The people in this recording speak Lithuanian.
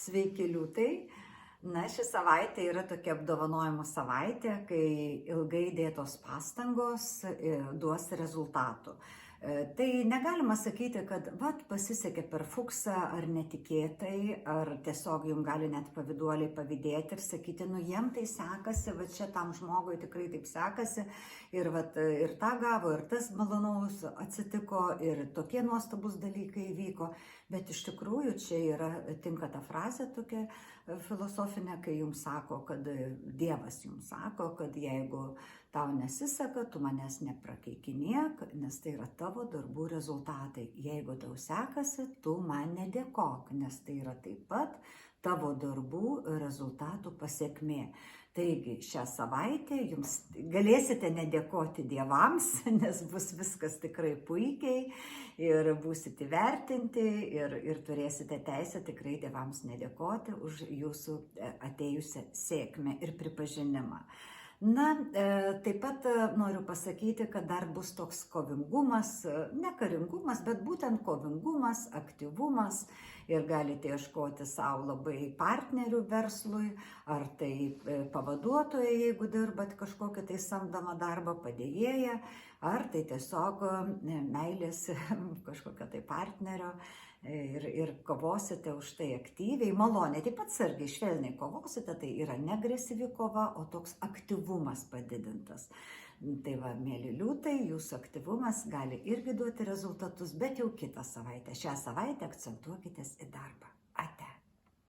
Sveiki, liūtai. Na, ši savaitė yra tokia apdovanojimo savaitė, kai ilgai dėtos pastangos duos rezultatų. Tai negalima sakyti, kad pasisekė per fuksą ar netikėtai, ar tiesiog jums gali net pavyduoliai pavydėti ir sakyti, jiem tai sekasi, čia tam žmogui tikrai taip sekasi, ir tą gavo, ir tas malonaus atsitiko, ir tokie nuostabus dalykai vyko. Bet iš tikrųjų čia tinka ta frazė tokia filosofinė, kai jums sako, kad Dievas jums sako, kad jeigu tau nesiseka, tu manęs neprakeikinėk, nes tai yra tavo darbų rezultatai. Jeigu tau sekasi, tu man nedėkok, nes tai yra taip pat tavo darbų rezultatų pasiekmė. Taigi šią savaitę jums galėsite nedėkoti dievams, nes bus viskas tikrai puikiai ir būsite įvertinti ir turėsite teisę tikrai dievams nedėkoti už jūsų atėjusią sėkmę ir pripažinimą. Na, taip pat noriu pasakyti, kad dar bus toks kovingumas, ne karingumas, bet būtent kovingumas, aktyvumas ir galite ieškoti savo labai partnerių verslui, ar tai pavaduotoja, jeigu dirbat kažkokį tai samdomą darbą, padėjėją, ar tai tiesiog meilės kažkokio tai partnerio. Ir kovosite už tai aktyviai, maloniai, taip pat sargiai, švelniai kovosite, tai yra ne agresyvi kova, o toks aktyvumas padidintas. Tai mėly liūtai, jūsų aktyvumas gali irgi duoti rezultatus, bet jau kitą savaitę. Šią savaitę akcentuokitės į darbą. Ate.